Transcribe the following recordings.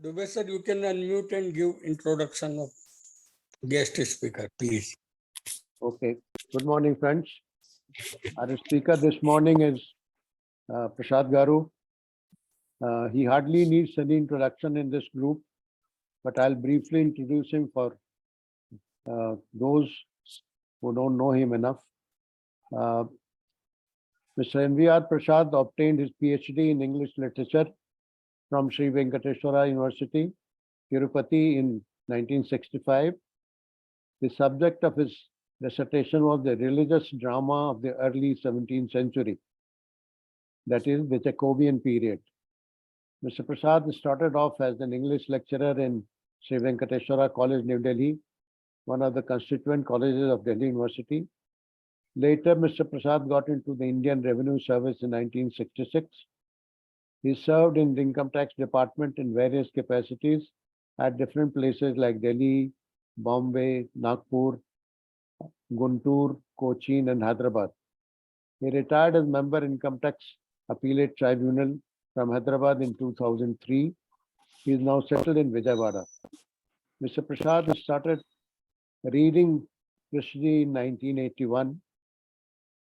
Dubey sir, you can unmute and give introduction of guest speaker, please. Okay. Good morning, friends. Our speaker this morning is Prasad Garu. He hardly needs any introduction in this group, but I'll briefly introduce him for those who don't know him enough. Mr. NVR Prasad obtained his PhD in English literature from Sri Venkateswara University, Tirupati in 1965. The subject of his dissertation was the religious drama of the early 17th century, that is the Jacobean period. Mr. Prasad started off as an English lecturer in Sri Venkateswara College, New Delhi, one of the constituent colleges of Delhi University. Later, Mr. Prasad got into the Indian Revenue Service in 1966. He served in the Income Tax Department in various capacities at different places like Delhi, Bombay, Nagpur, Guntur, Cochin, and Hyderabad. He retired as member Income Tax Appellate Tribunal from Hyderabad in 2003. He is now settled in Vijayawada. Mr. Prasad started reading Krishnaji in 1981.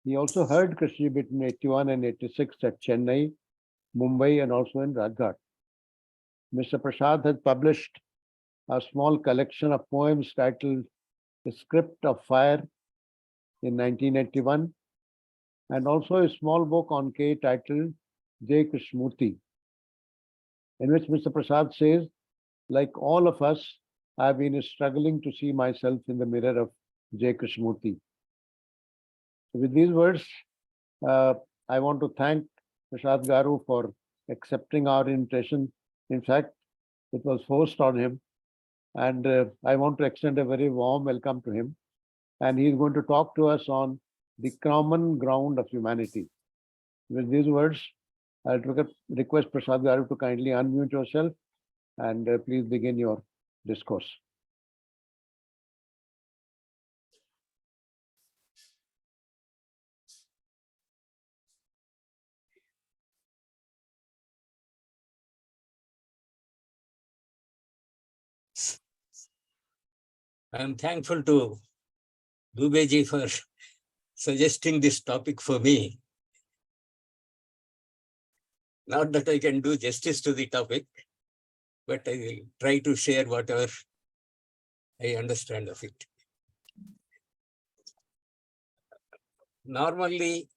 He also heard Krishnaji between 81 and 86 at Chennai, Mumbai, and also in Rajghat. Mr. Prasad has published a small collection of poems titled The Script of Fire in 1981, and also a small book on K titled Jai Krishnamurti, in which Mr. Prasad says, like all of us, I've been struggling to see myself in the mirror of Jai Krishnamurti. With these words, I want to thank Prasad Garu for accepting our invitation. In fact, it was forced on him, and I want to extend a very warm welcome to him. And he's going to talk to us on the common ground of humanity. With these words, I'll request Prasad Garu to kindly unmute yourself and please begin your discourse. I'm thankful to Dubey ji for suggesting this topic for me. Not that I can do justice to the topic, but I will try to share whatever I understand of it. Normally,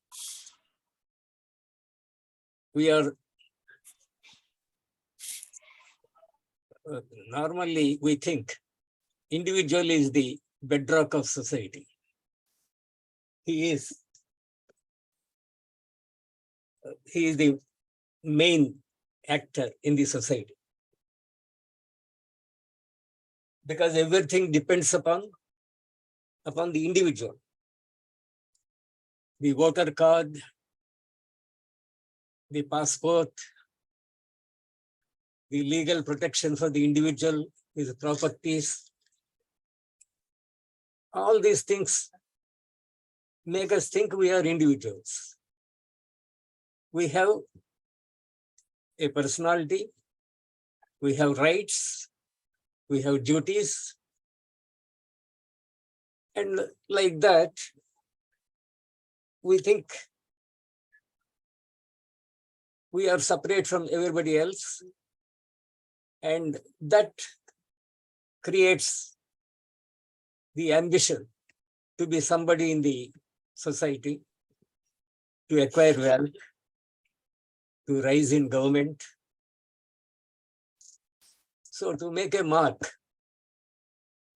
we think individual is the bedrock of society. He is the main actor in the society, because everything depends upon the individual. The voter card, the passport, the legal protection for the individual, his properties, all these things make us think we are individuals. We have a personality, we have rights, we have duties, and like that, we think we are separate from everybody else, and that creates the ambition to be somebody in the society, to acquire wealth, to rise in government. So to make a mark,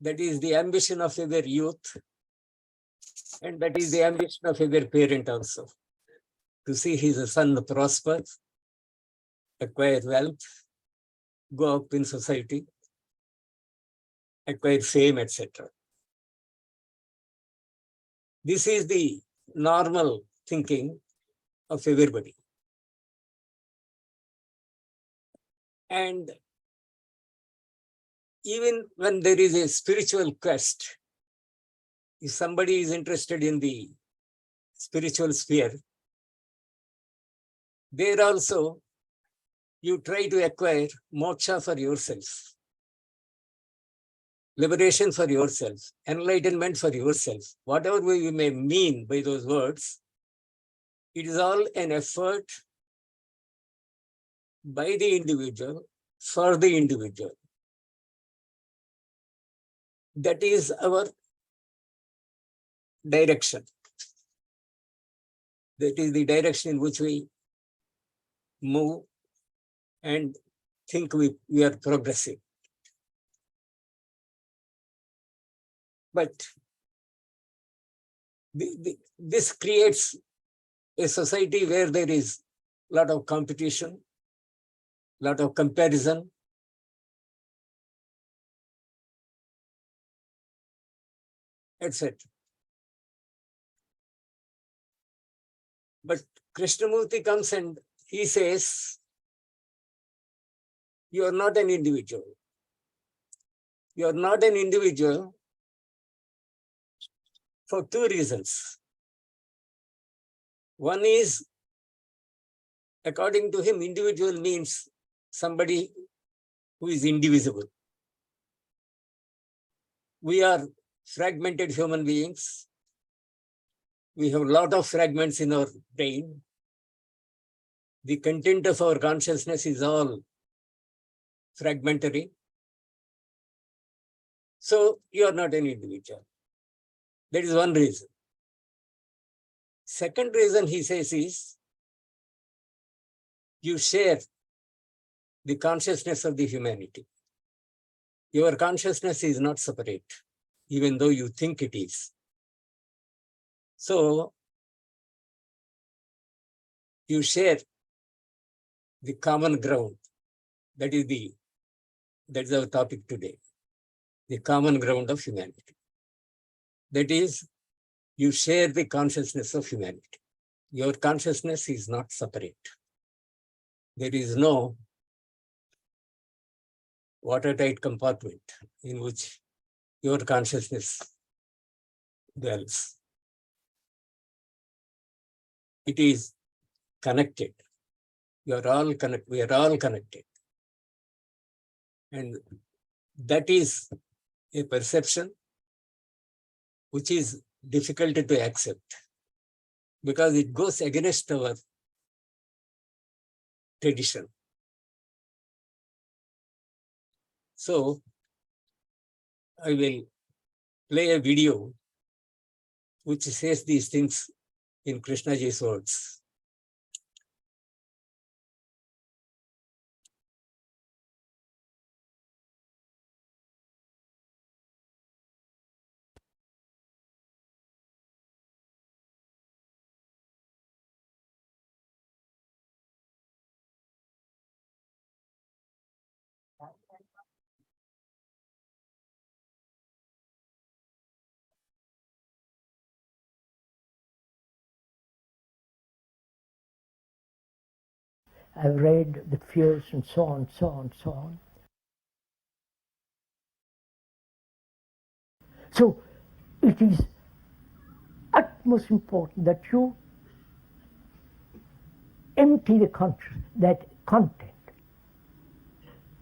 that is the ambition of every youth, and that is the ambition of every parent also, to see his son prosper, acquire wealth, go up in society, acquire fame, etc. This is the normal thinking of everybody. And even when there is a spiritual quest, if somebody is interested in the spiritual sphere, there also you try to acquire moksha for yourself, liberation for yourself, enlightenment for yourself, whatever we may mean by those words, it is all an effort by the individual for the individual. That is our direction. That is the direction in which we move and think we are progressive. But this creates a society where there is a lot of competition, a lot of comparison, etc. But Krishnamurti comes and he says, you are not an individual. You are not an individual for two reasons. One is, according to him, individual means somebody who is indivisible. We are fragmented human beings. We have a lot of fragments in our brain. The content of our consciousness is all fragmentary. So you are not an individual. That is one reason. Second reason he says is, you share the consciousness of the humanity. Your consciousness is not separate, even though you think it is. So you share the common ground. That is our topic today. The common ground of humanity. That is, you share the consciousness of humanity. Your consciousness is not separate. There is no watertight compartment in which your consciousness dwells. It is connected. You are all connected. We are all connected. And that is a perception which is difficult to accept because it goes against our tradition. So I will play a video which says these things in Krishnaji's words. I've read the fears and so on, so on, so on. So it is utmost important that you empty the that content,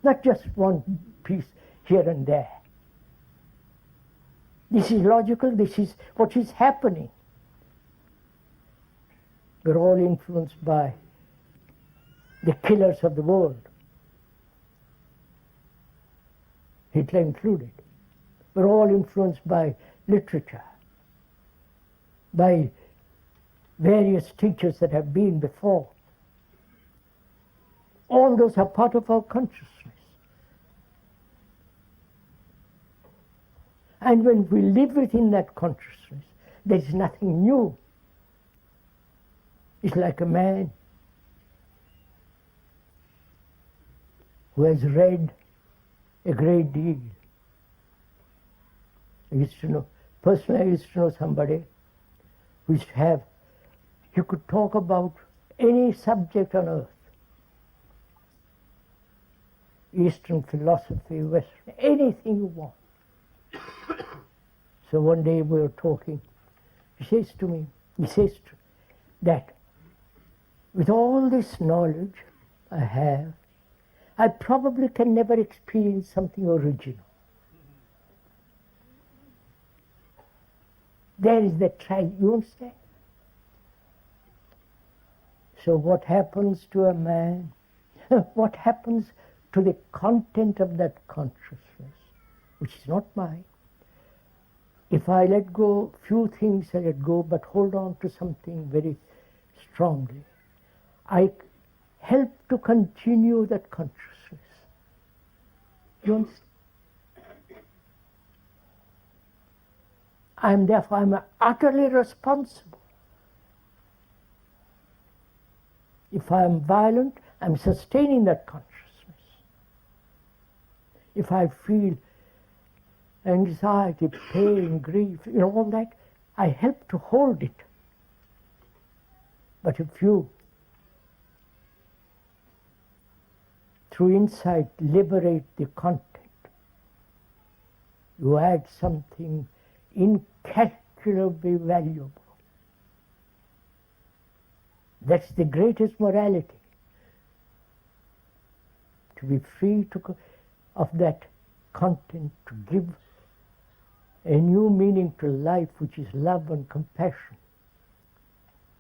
not just one piece here and there. This is logical, this is what is happening. We're all influenced by the killers of the world, Hitler included. We're all influenced by literature, by various teachers that have been before. All those are part of our consciousness. And when we live within that consciousness, there is nothing new. It's like a man who has read a great deal. Personally, I used to know somebody who used to have, you could talk about any subject on earth. Eastern philosophy, Western, anything you want. So one day we were talking, he says that with all this knowledge I have, I probably can never experience something original. There is that try, you understand? So what happens to a man? What happens to the content of that consciousness, which is not mine? If I let go, few things I let go, but hold on to something very strongly, I help to continue that consciousness. You understand? I'm utterly responsible. If I am violent, I'm sustaining that consciousness. If I feel anxiety, pain, grief, all that, I help to hold it. But if you, through insight, liberate the content, you add something incalculably valuable. That's the greatest morality. To be free of that content, to give a new meaning to life, which is love and compassion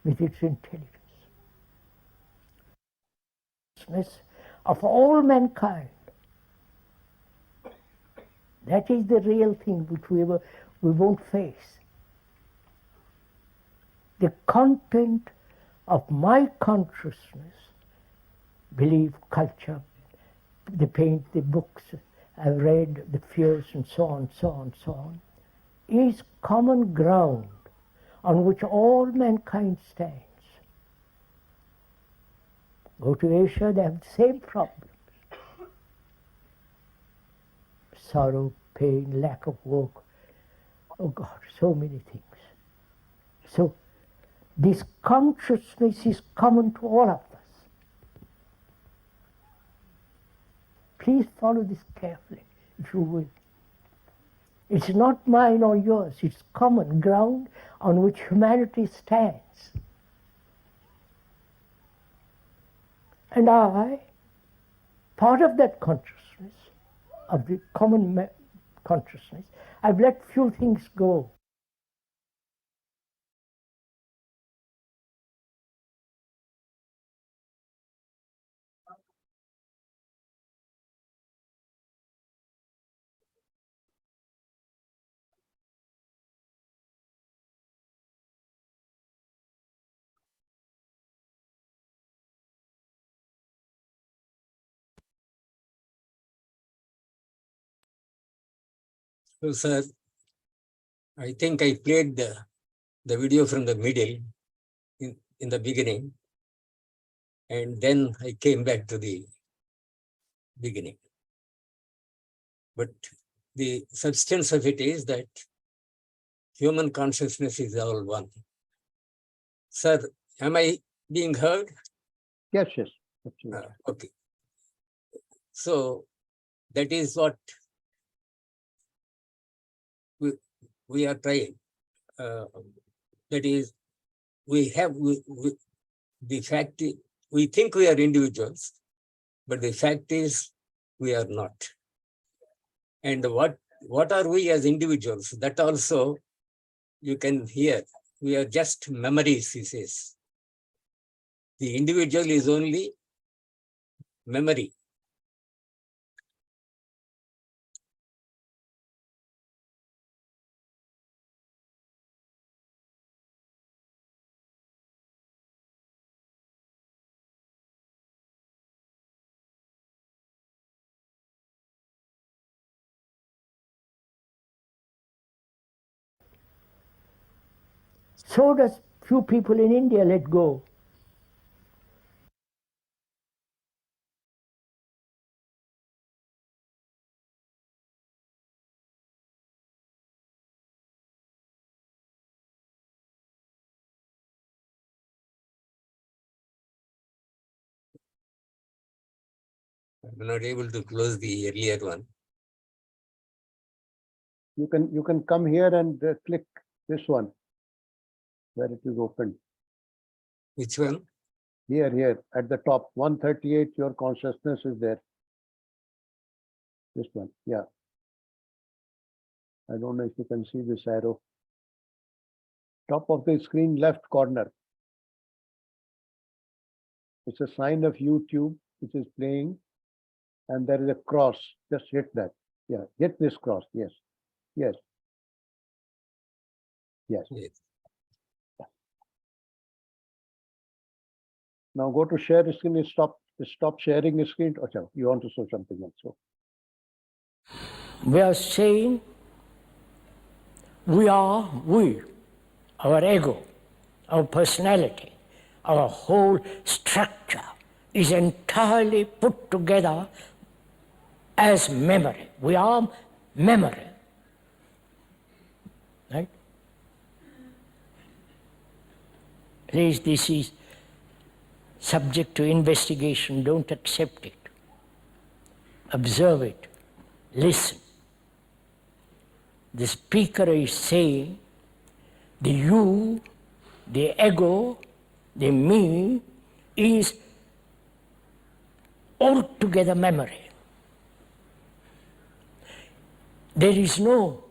with its intelligence. Of all mankind. That is the real thing which we won't face. The content of my consciousness, belief, culture, the paint, the books I've read, the fears, and so on, so on, so on, is common ground on which all mankind stands. Go to Asia, they have the same problems. Sorrow, pain, lack of work. Oh God, so many things. So this consciousness is common to all of us. Please follow this carefully, if you will. It's not mine or yours, it's common ground on which humanity stands. And I, part of that consciousness, of the common consciousness, I've let few things go. So, sir, I think I played the video from the middle in the beginning, and then I came back to the beginning. But the substance of it is that human consciousness is all one. Sir, am I being heard? Yes, yes. Absolutely. Okay. So that is what we are trying. That is, the fact is, we think we are individuals, but the fact is we are not. And what are we as individuals? That also you can hear. We are just memories, he says. The individual is only memory. So does few people in India let go. I'm not able to close the earlier one. You can come here and click this one where it is open. Which one? Here, at the top, 138, your consciousness is there. This one, yeah. I don't know if you can see this arrow. Top of the screen, left corner. It's a sign of YouTube, which is playing, and there is a cross. Just hit that. Yeah, hit this cross. Yes, yes, yes. Yes. Now go to share screen. Stop sharing the screen. Okay, you want to show something else? So We are saying we, our ego, our personality, our whole structure is entirely put together as memory. We are memory. Right? Please, this is subject to investigation. Don't accept it. Observe it. Listen. The speaker is saying the you, the ego, the me is altogether memory. There is no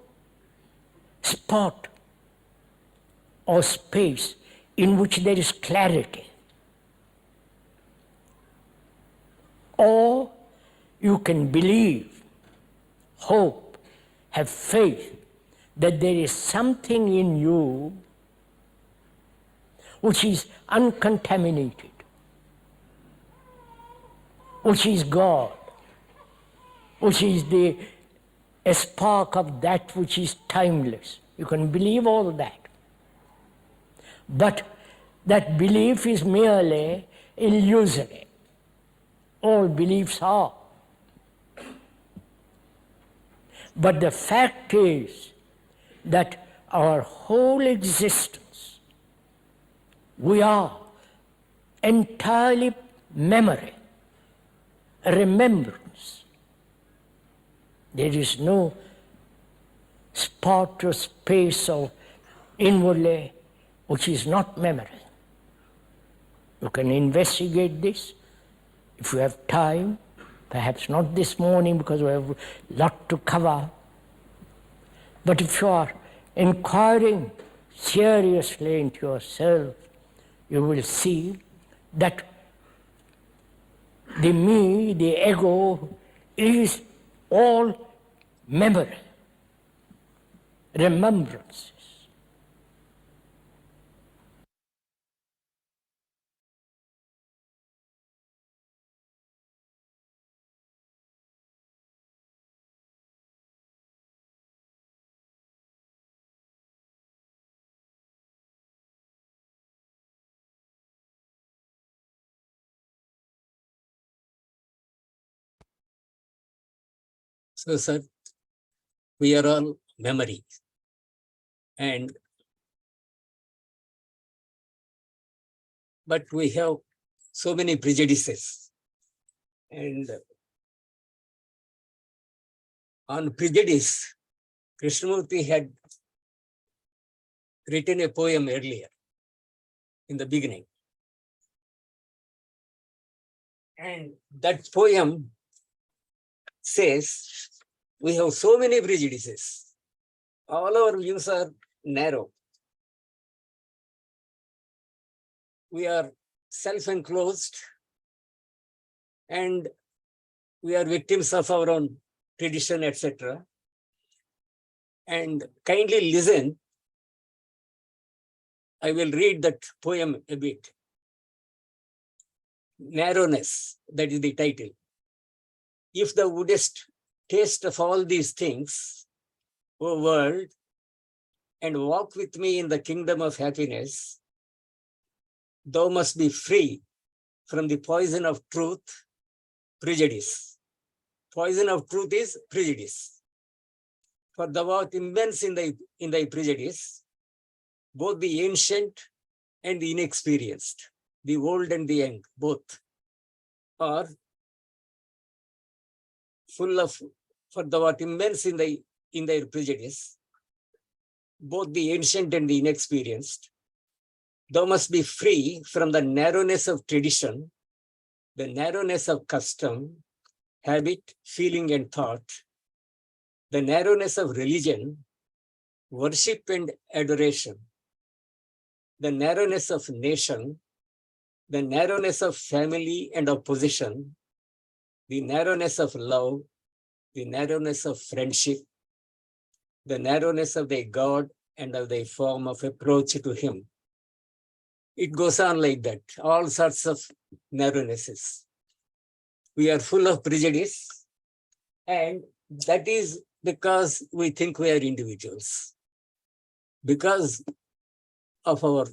spot or space in which there is clarity. Or you can believe, hope, have faith that there is something in you which is uncontaminated, which is God, which is a spark of that which is timeless. You can believe all that. But that belief is merely illusory. All beliefs are. But the fact is that our whole existence, we are entirely memory, remembrance. There is no spot or space or inwardly which is not memory. You can investigate this if you have time, perhaps not this morning because we have a lot to cover. But if you are inquiring seriously into yourself, you will see that the me, the ego, is all memory, remembrances. So, sir, we are all memory. But we have so many prejudices. And on prejudice, Krishnamurti had written a poem earlier, in the beginning. And that poem says, we have so many prejudices. All our views are narrow. We are self-enclosed and we are victims of our own tradition, etc. And kindly listen. I will read that poem a bit. Narrowness, that is the title. If thou wouldest taste of all these things, O world, and walk with me in the kingdom of happiness, thou must be free from the poison of truth, prejudice. Poison of truth is prejudice. For thou art immense in thy prejudice, both the ancient and the inexperienced, the old and the young, both are full of, for thou art immense in thy prejudice, both the ancient and the inexperienced. Thou must be free from the narrowness of tradition, the narrowness of custom, habit, feeling, and thought, the narrowness of religion, worship and adoration, the narrowness of nation, the narrowness of family and of position, the narrowness of love, the narrowness of friendship, the narrowness of their God and of their form of approach to Him. It goes on like that, all sorts of narrownesses. We are full of prejudice, and that is because we think we are individuals. Because of our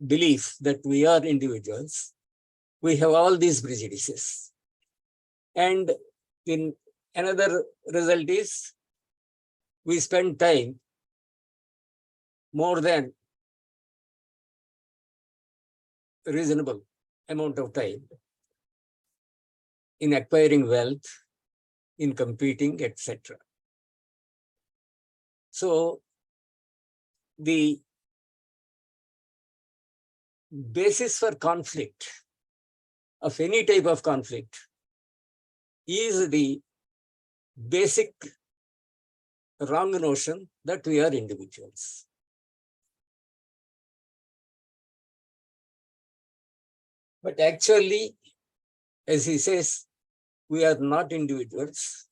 belief that we are individuals, we have all these prejudices. And in another result is we spend time more than reasonable amount of time in acquiring wealth, in competing, etc. So the basis for conflict, of any type of conflict, is the basic wrong notion that we are individuals. But actually, as he says, we are not individuals.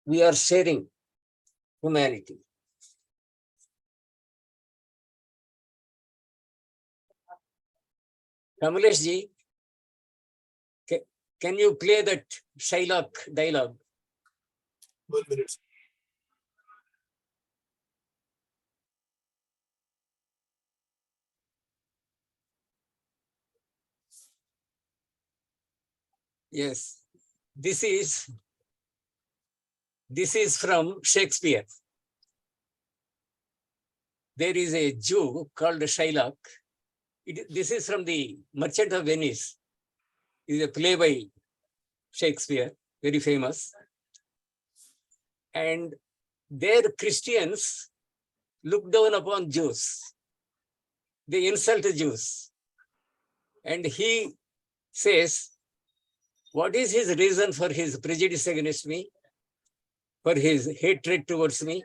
We are sharing humanity. Kamalesh ji, can you play that Shylock dialogue? 1 minute. Yes, this is from Shakespeare. There is a Jew called Shylock. This is from the Merchant of Venice. It is a play by Shakespeare, very famous. And there Christians look down upon Jews. They insult Jews. And he says, what is his reason for his prejudice against me? For his hatred towards me?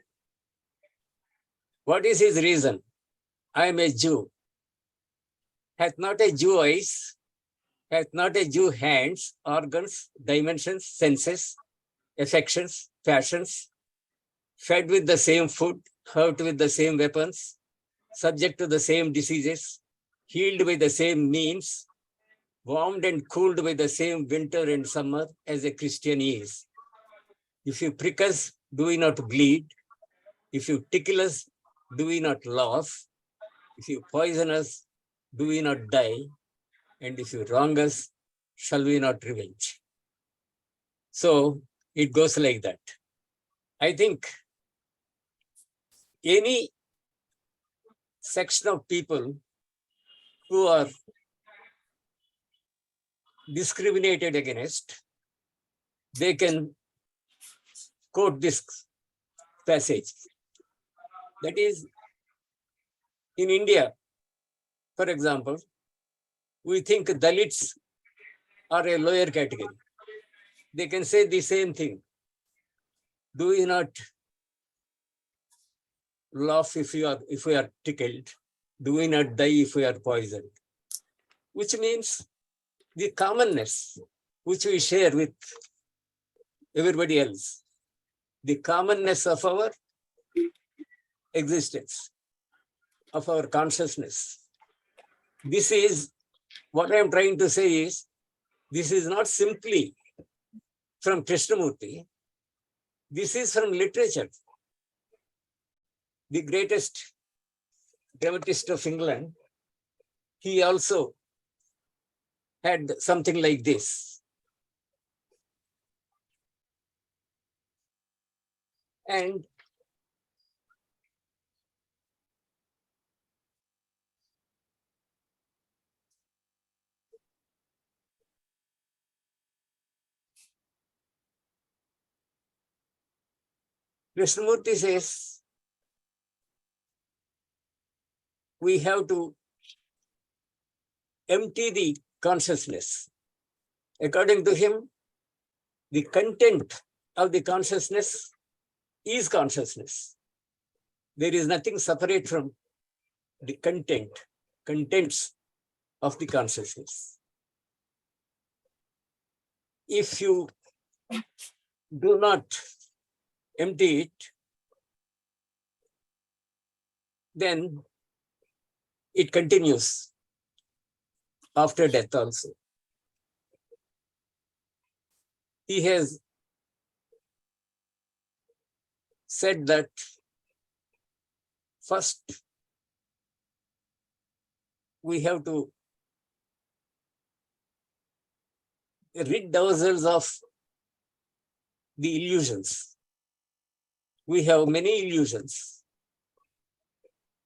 What is his reason? I am a Jew. Hath not a Jew eyes? Hath not a Jew hands, organs, dimensions, senses, affections, passions, fed with the same food, hurt with the same weapons, subject to the same diseases, healed by the same means, warmed and cooled by the same winter and summer as a Christian is? If you prick us, do we not bleed? If you tickle us, do we not laugh? If you poison us, do we not die? And if you wrong us, shall we not revenge? So it goes like that. I think any section of people who are discriminated against, they can quote this passage. That is, in India, for example, we think Dalits are a lower category. They can say the same thing. Do we not laugh if we are tickled? Do we not die if we are poisoned? Which means the commonness which we share with everybody else, the commonness of our existence, of our consciousness. This is what I am trying to say is, this is not simply from Krishnamurti, this is from literature. The greatest dramatist of England, he also had something like this. And Krishnamurti says we have to empty the consciousness. According to him, the content of the consciousness is consciousness. There is nothing separate from the contents of the consciousness. If you do not empty it, then it continues after death also. He has said that first we have to rid ourselves of the illusions. We have many illusions,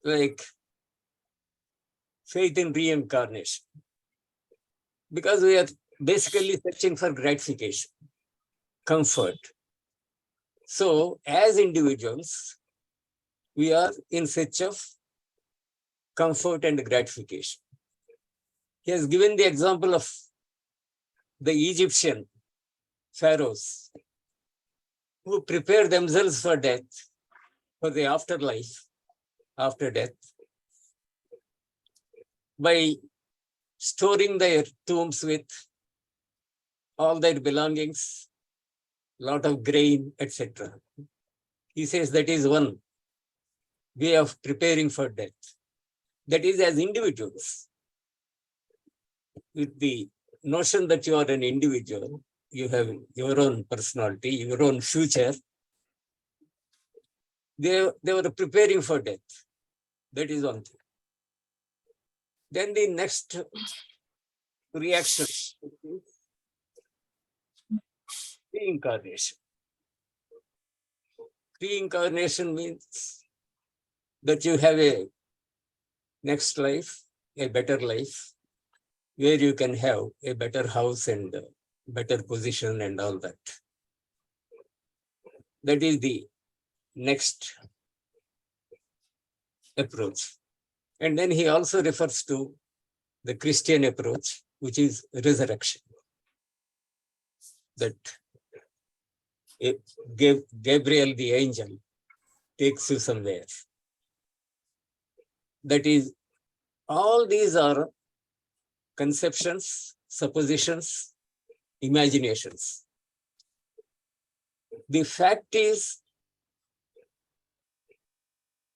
like faith in reincarnation, because we are basically searching for gratification, comfort. So as individuals, we are in search of comfort and gratification. He has given the example of the Egyptian pharaohs who prepare themselves for death, for the afterlife, after death, by storing their tombs with all their belongings, lot of grain, etc. He says that is one way of preparing for death. That is as individuals. With the notion that you are an individual, you have your own personality, your own future. They were preparing for death. That is one thing. Then the next reaction is reincarnation. Reincarnation means that you have a next life, a better life, where you can have a better house and better position and all that. That is the next approach. And then he also refers to the Christian approach, which is resurrection. That Gabriel the angel takes you somewhere. That is, all these are conceptions, suppositions, imaginations. The fact is,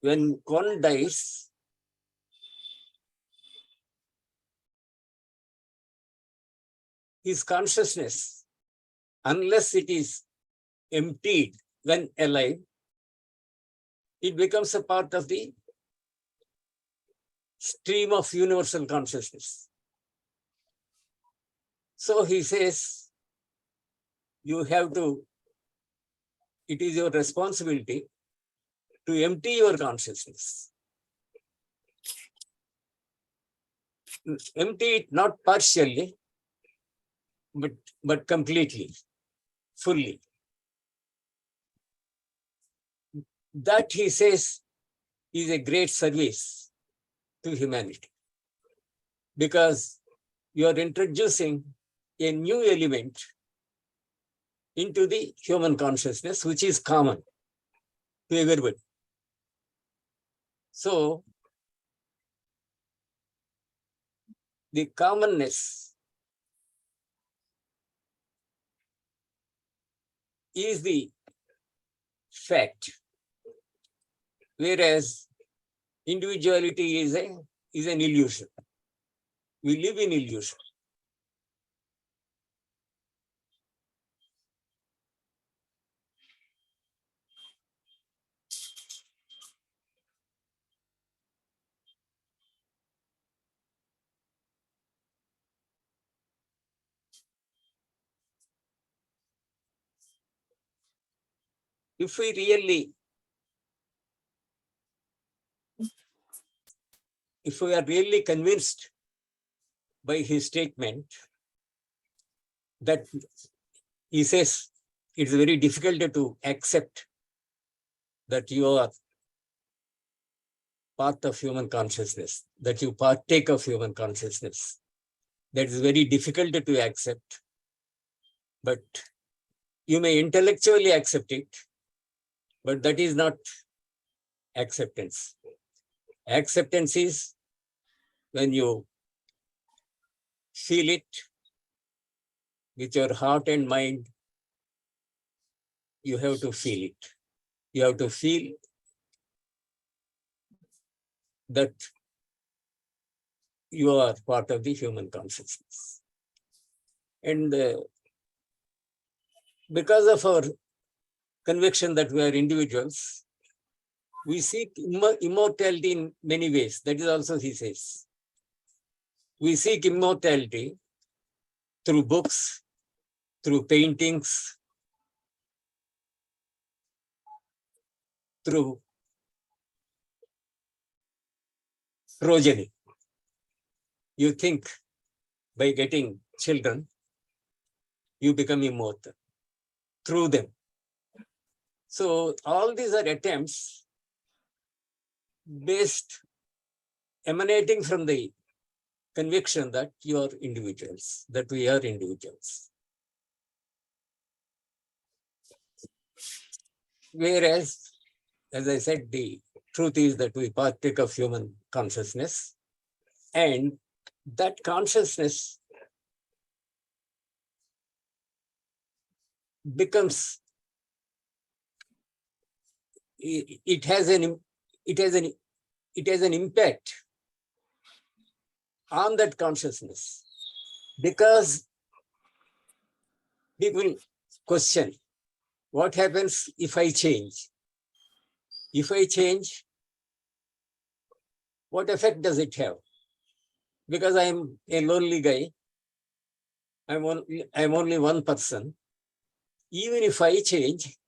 when one dies, his consciousness, unless it is emptied when alive, it becomes a part of the stream of universal consciousness. So he says, you have to, it is your responsibility to empty your consciousness. Empty it not partially, but completely, fully. That, he says, is a great service to humanity, because you are introducing a new element into the human consciousness, which is common to everybody. So, the commonness is the fact, whereas individuality is an illusion. We live in illusion. If we are really convinced by his statement that he says it's very difficult to accept that you are part of human consciousness, that you partake of human consciousness. That is very difficult to accept, but you may intellectually accept it, but that is not acceptance. Acceptance is when you feel it with your heart and mind. You have to feel it. You have to feel that you are part of the human consciousness. And because of our conviction that we are individuals, we seek immortality in many ways. That is also, he says. We seek immortality through books, through paintings, through progeny. You think by getting children, you become immortal through them. So all these are attempts emanating from the conviction that you are individuals, that we are individuals. Whereas, as I said, the truth is that we partake of human consciousness, and that consciousness becomes, it has an impact on that consciousness, because people question, what happens if I change? If I change, what effect does it have? Because I'm a lonely guy, I'm only one person. Even if I change,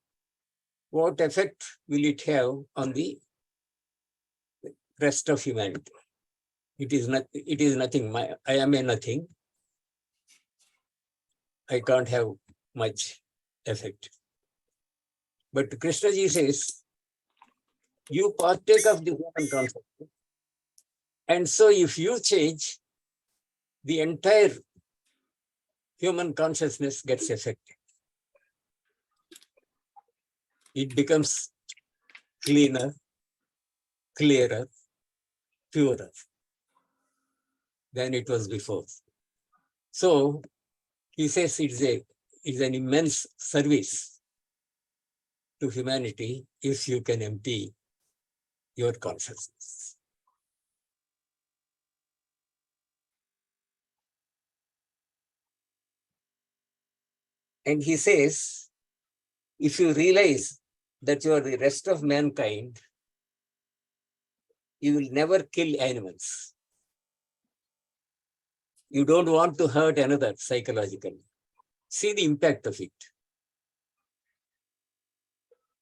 what effect will it have on the rest of humanity? It is nothing. I am a nothing. I can't have much effect. But Krishnaji says, you partake of the human concept. And so if you change, the entire human consciousness gets affected. It becomes cleaner, clearer, purer than it was before. So he says it's an immense service to humanity if you can empty your consciousness. And he says, if you realize that you are the rest of mankind, you will never kill animals. You don't want to hurt another psychologically. See the impact of it.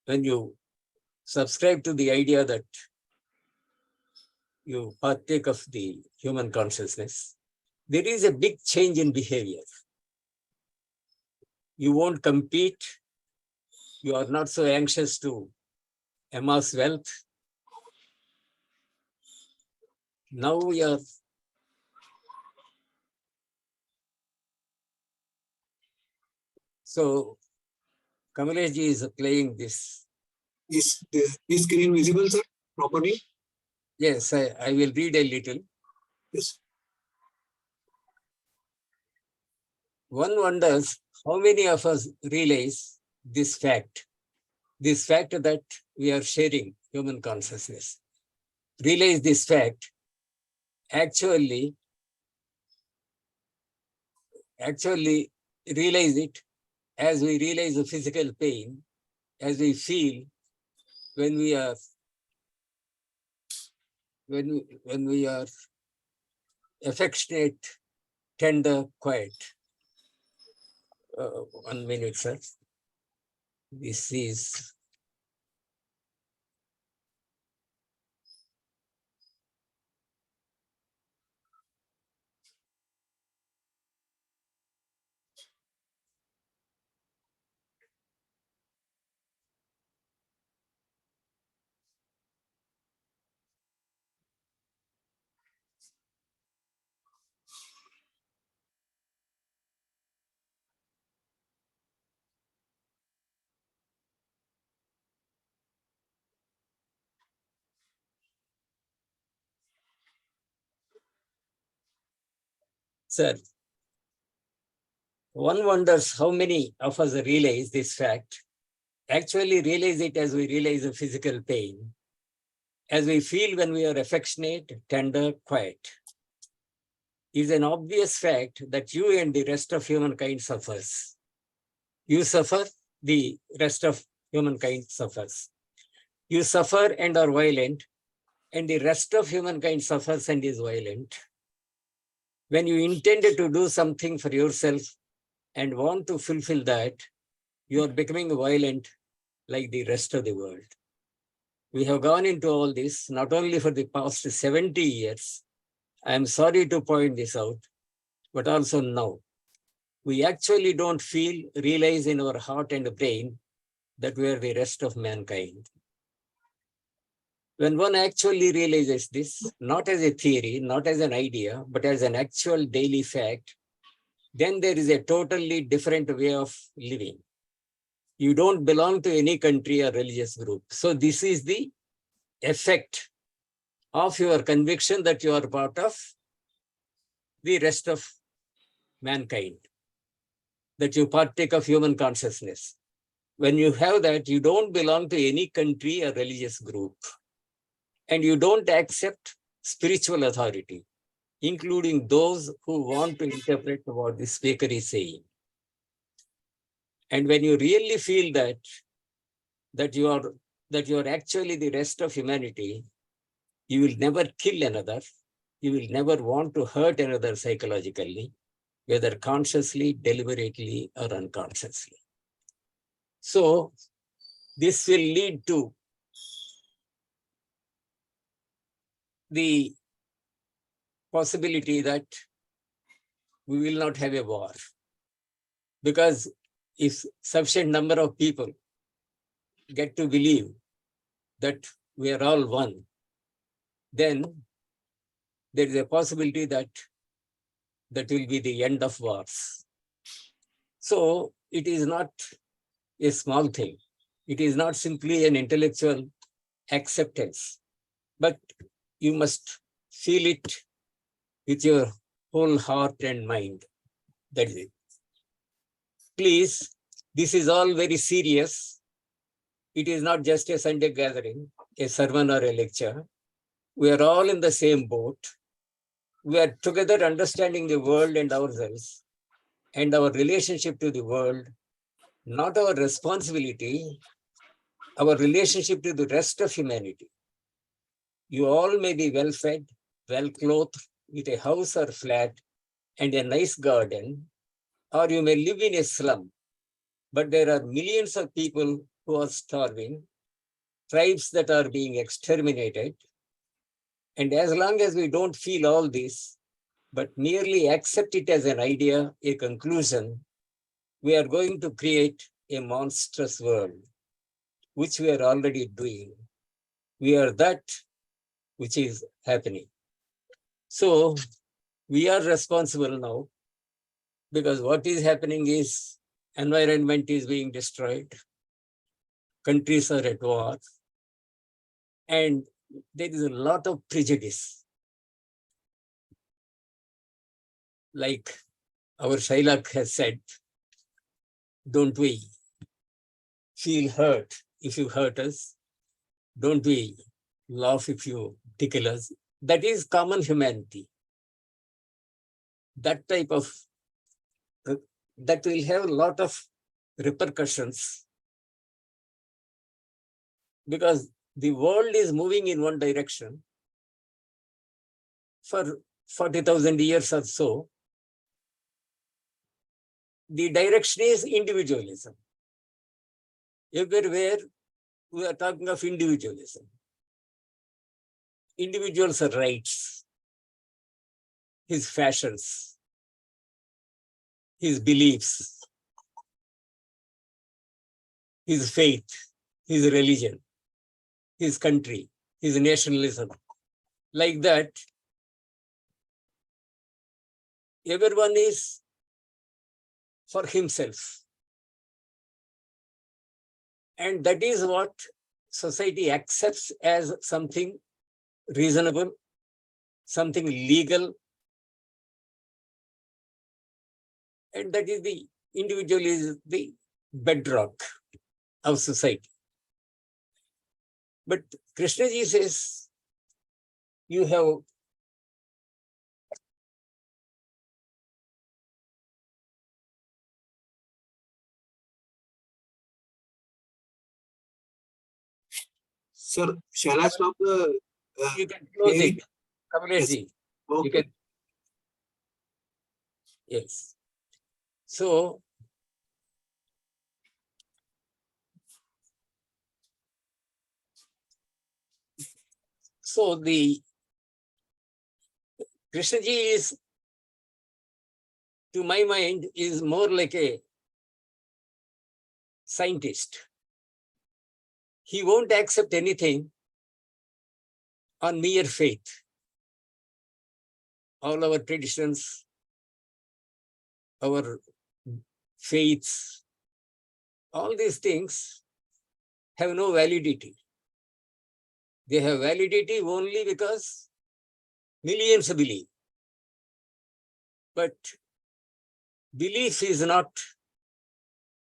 When you subscribe to the idea that you partake of the human consciousness, there is a big change in behavior. You won't compete. You are not so anxious to amass wealth. Now we are so Kamalesh ji is playing this. Is screen visible, sir, properly? Yes, I will read a little. Yes. One wonders how many of us realize this fact that we are sharing human consciousness. Realize this fact, actually realize it as we realize the physical pain, as we feel when we are affectionate, tender, quiet. 1 minute, sir. This is Sir, one wonders how many of us realize this fact, actually realize it as we realize the physical pain, as we feel when we are affectionate, tender, quiet. It is an obvious fact that you and the rest of humankind suffers. You suffer, the rest of humankind suffers. You suffer and are violent, and the rest of humankind suffers and is violent. When you intended to do something for yourself and want to fulfill that, you are becoming violent like the rest of the world. We have gone into all this not only for the past 70 years, I am sorry to point this out, but also now. We actually don't realize in our heart and brain that we are the rest of mankind. When one actually realizes this, not as a theory, not as an idea, but as an actual daily fact, then there is a totally different way of living. You don't belong to any country or religious group. So this is the effect of your conviction that you are part of the rest of mankind, that you partake of human consciousness. When you have that, you don't belong to any country or religious group. And you don't accept spiritual authority, including those who want to interpret what the speaker is saying. And when you really feel that you are actually the rest of humanity, you will never kill another. You will never want to hurt another psychologically, whether consciously, deliberately, or unconsciously. So this will lead to the possibility that we will not have a war. Because if sufficient number of people get to believe that we are all one, then there is a possibility that will be the end of wars. So it is not a small thing. It is not simply an intellectual acceptance, but you must feel it with your whole heart and mind. That is it. Please, this is all very serious. It is not just a Sunday gathering, a sermon or a lecture. We are all in the same boat. We are together understanding the world and ourselves and our relationship to the world, not our responsibility, our relationship to the rest of humanity. You all may be well fed, well clothed, with a house or flat and a nice garden, or you may live in a slum, but there are millions of people who are starving, tribes that are being exterminated. And as long as we don't feel all this, but merely accept it as an idea, a conclusion, we are going to create a monstrous world, which we are already doing. We are that which is happening. So we are responsible now, because what is happening is environment is being destroyed, countries are at war, and there is a lot of prejudice. Like our Shailak has said, don't we feel hurt if you hurt us? Don't we laugh if you tickle us? That is common humanity. That type of, that will have a lot of repercussions, because the world is moving in one direction for 40,000 years or so. The direction is individualism. Everywhere we are talking of individualism. Individuals' rights, his fashions, his beliefs, his faith, his religion, his country, his nationalism. Like that, everyone is for himself. And that is what society accepts as something reasonable, something legal, And that is the individual is the bedrock of society. But Krishnaji says, you have Sir, shall I stop the you can close hearing? it. Kamlesh-ji, you Okay. can. Yes. So the Krishnaji is, to my mind, is more like a scientist. He won't accept anything on mere faith. All our traditions, our faiths, all these things have no validity. They have validity only because millions believe. But belief is not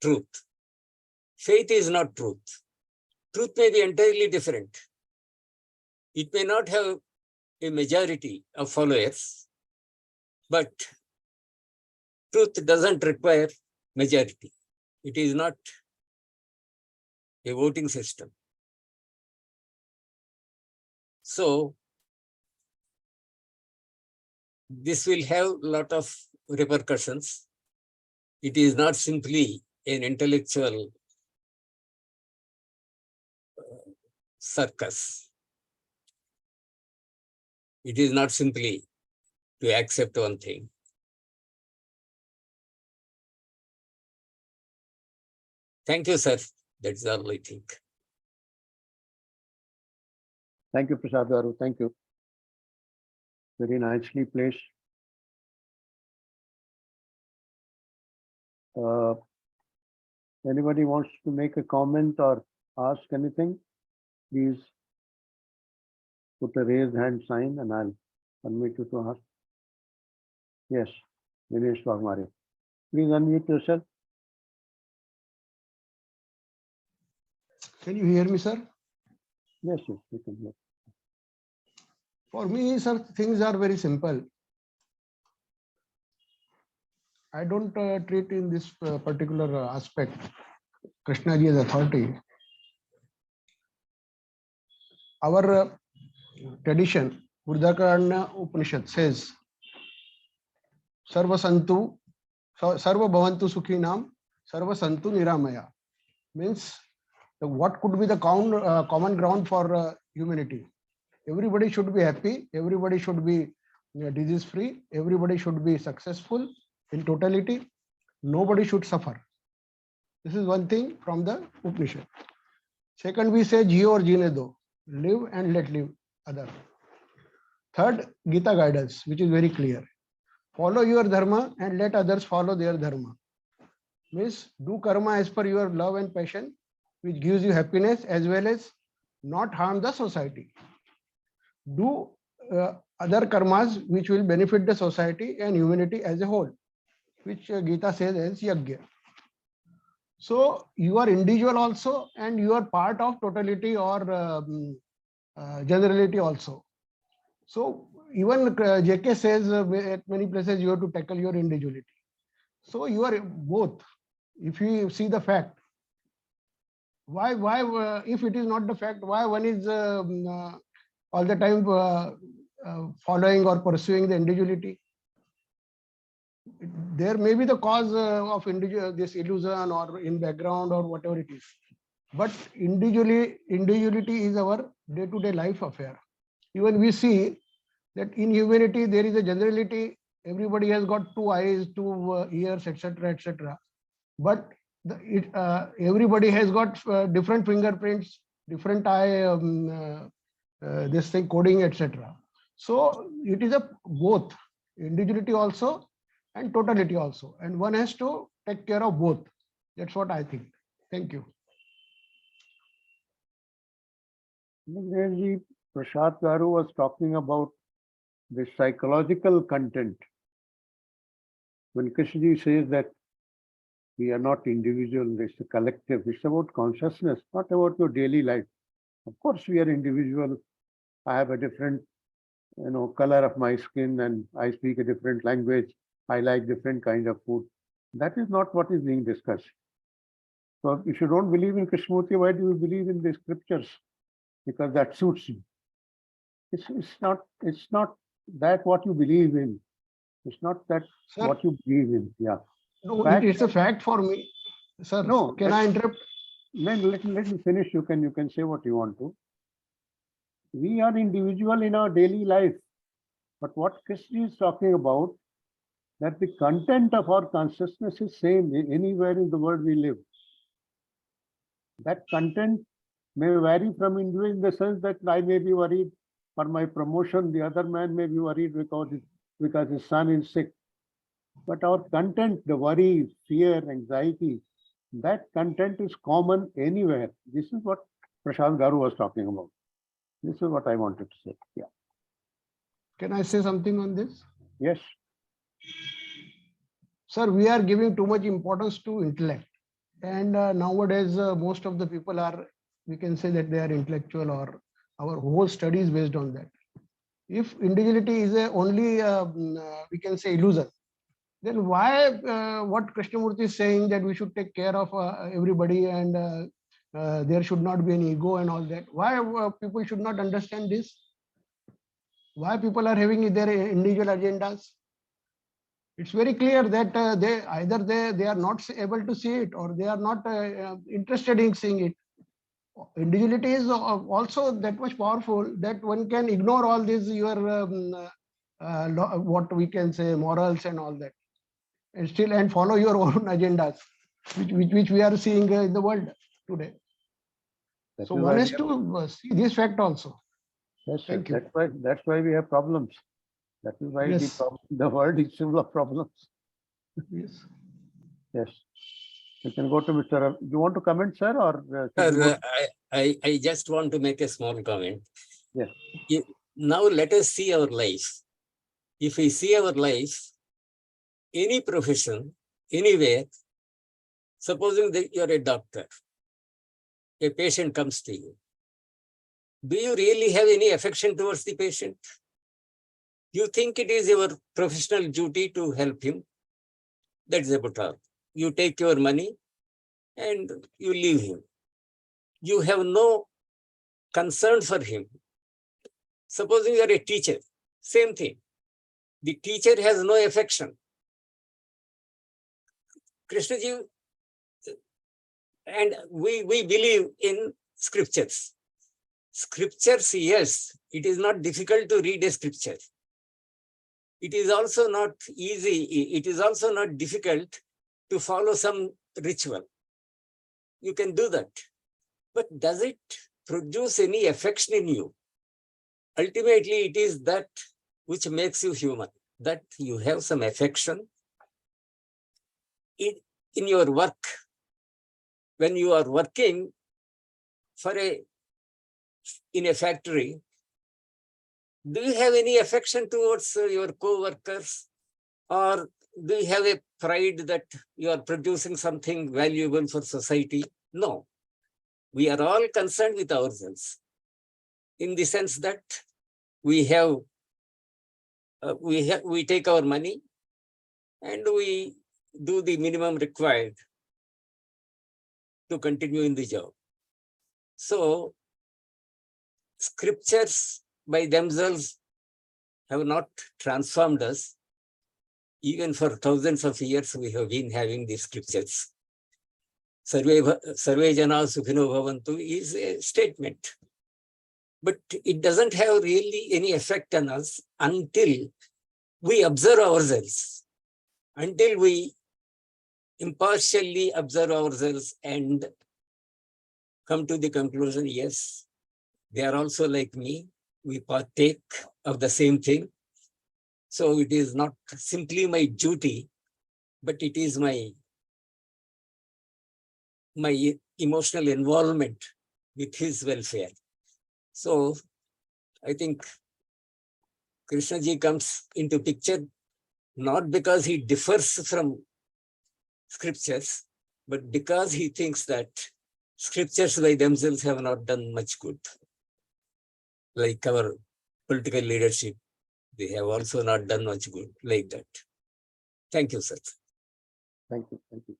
truth. Faith is not truth. Truth may be entirely different. It may not have a majority of followers, but truth doesn't require majority. It is not a voting system. So this will have a lot of repercussions. It is not simply an intellectual circus. It is not simply to accept one thing. Thank you, sir. That's all I think. Thank you, Prasad Garu. Thank you. Very nicely placed. Anybody wants to make a comment or ask anything? Please put a raised hand sign and I'll unmute you to ask. Yes, Dinesh Waghmare. Please unmute yourself. Can you hear me, sir? Yes, yes, you can hear. For me, sir, things are very simple. I don't treat in this particular aspect Krishnaji as authority. Our tradition, Urdakaranya Upanishad says, Sarva Santu, Sarva Bhavantu Sukhinam, Sarva Santu Niramaya. Means what could be the common ground for humanity? Everybody should be happy, everybody should be disease free, everybody should be successful in totality, nobody should suffer. This is one thing from the Upanishad. Second, we say Jio or Jine Do, live and let live other. Third, Gita guidance, which is very clear. Follow your dharma and let others follow their dharma. Means do karma as per your love and passion, which gives you happiness as well as not harm the society. Do other karmas which will benefit the society and humanity as a whole, which Gita says as yagya. So you are individual also and you are part of totality or generality also. So even JK says at many places you have to tackle your individuality. So you are both. If you see the fact, why if it is not the fact, why one is all the time following or pursuing the individuality? There may be the cause of this illusion or in background or whatever it is. But individuality is our day-to-day life affair. Even we see that in humanity there is a generality. Everybody has got two eyes, two ears, etc., etc. But everybody has got different fingerprints, different eye, this thing coding, etc. So it is a both individuality also and totality also, and one has to take care of both. That's what I think. Thank you. Prasad Garu was talking about the psychological content when Krishnaji says that we are not individual, it's a collective, it's about consciousness, not about your daily life. Of course, we are individual. I have a different, color of my skin and I speak a different language. I like different kind of food. That is not what is being discussed. So if you don't believe in Krishnamurti, why do you believe in the scriptures? Because that suits you. It's not that what you believe in. It's not that Sir, what you believe in. Yeah. no, Fact- it's a fact for me. Sir, No, can I interrupt? Let me finish. You can say what you want to. We are individual in our daily life. But what Krishna is talking about, that the content of our consciousness is same anywhere in the world we live. That content may vary from individual in the sense that I may be worried for my promotion, the other man may be worried because his son is sick. But our content, the worry, fear, anxiety, that content is common anywhere. This is what Prasad Garu was talking about. This is what I wanted to say. Yeah. Can I say something on this? Yes. Sir, we are giving too much importance to intellect. And nowadays, most of the people are, we can say that they are intellectual, or our whole study is based on that. If individuality is only, we can say, illusion, then why what Krishnamurti is saying, that we should take care of everybody and there should not be an ego and all that? Why people should not understand this? Why people are having their individual agendas? It's very clear that they are not able to see it, or they are not interested in seeing it. Individuality is also that much powerful that one can ignore all these what we can say morals and all that, and follow your own agendas, which we are seeing in the world today. So one is to see this fact also. Yes, Thank you. That's why we have problems. That is why Yes. the world is full of problems. Yes. Yes. You can go to Mr. You want to comment, sir, or should we go Sir, I just want to make a small comment. Yes. Now let us see our life. If we see our life, any profession, anywhere, supposing that you're a doctor, a patient comes to you. Do you really have any affection towards the patient? You think it is your professional duty to help him? That's about all. You take your money and you leave him. You have no concern for him. Supposing you are a teacher, same thing. The teacher has no affection. Krishnaji, and we believe in scriptures. Scriptures, yes, it is not difficult to read a scripture. It is also not easy. It is also not difficult to follow some ritual. You can do that. But does it produce any affection in you? Ultimately, it is that which makes you human, that you have some affection in your work. When you are working in a factory, do you have any affection towards your co-workers? Or do you have a pride that you are producing something valuable for society? No. We are all concerned with ourselves, in the sense that we take our money and we do the minimum required to continue in the job. So scriptures by themselves have not transformed us. Even for thousands of years, we have been having these scriptures. Sarve jana sukhino bhavantu is a statement. But it doesn't have really any effect on us until we observe ourselves, until we impartially observe ourselves and come to the conclusion, yes, they are also like me. We partake of the same thing. So it is not simply my duty, but it is my emotional involvement with his welfare. So I think Krishnaji comes into picture not because he differs from scriptures, but because he thinks that scriptures by themselves have not done much good. Like our political leadership, they have also not done much good, like that. Thank you, sir. Thank you. Thank you.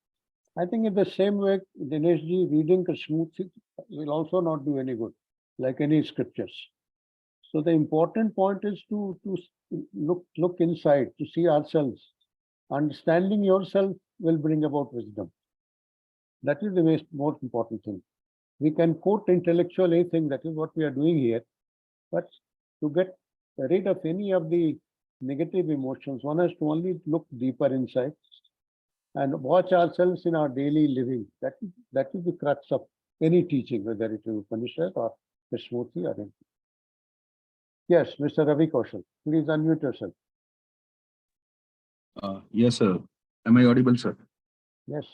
I think in the same way, Dineshji, reading Krishnamurti will also not do any good, like any scriptures. So the important point is to look inside, to see ourselves. Understanding yourself will bring about wisdom. That is the most important thing. We can quote intellectual anything, that is what we are doing here. But to get rid of any of the negative emotions, one has to only look deeper inside and watch ourselves in our daily living. That is the crux of any teaching, whether it is Upanishad or Krishnamurti or anything. Yes, Mr. Ravi Kaushal, please unmute yourself. Yes, sir. Am I audible, sir? Yes.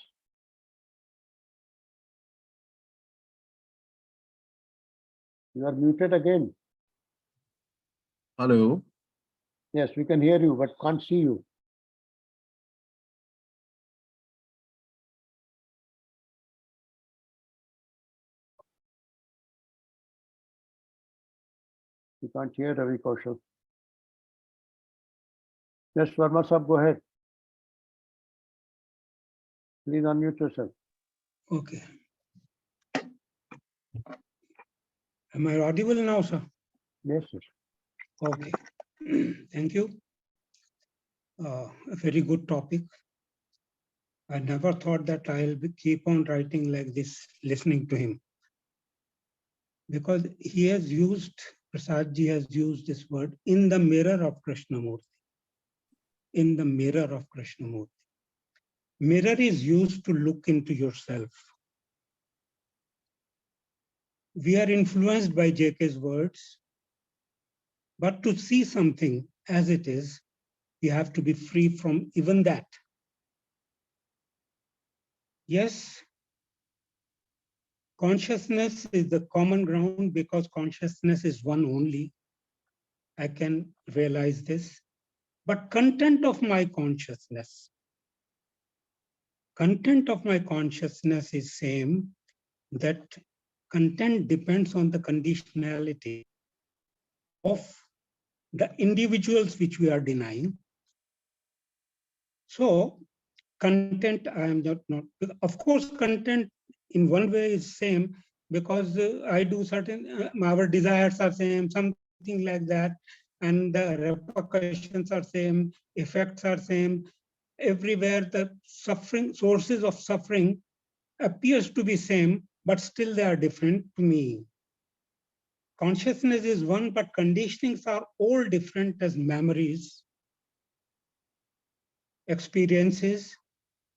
You are muted again. Hello. Yes, we can hear you, but can't see you. You can't hear Ravi Kaushal. Yes, Verma Sahab, go ahead. Please unmute yourself. Okay. Am I audible now, sir? Yes, yes. Okay. Thank you. A very good topic. I never thought that I'll keep on writing like this, listening to him. Because he has used, Prasad ji has used this word, in the mirror of Krishnamurti. In the mirror of Krishnamurti. Mirror is used to look into yourself. We are influenced by JK's words, but to see something as it is, we have to be free from even that. Yes, consciousness is the common ground because consciousness is one only. I can realize this. But content of my consciousness is same. That content depends on the conditionality of the individuals which we are denying. So content, I am not, of course, content in one way is same because I do certain, our desires are same, something like that, and the repercussions are same, effects are same. Everywhere the suffering, sources of suffering appears to be same, but still they are different to me. Consciousness is one, but conditionings are all different as memories, experiences,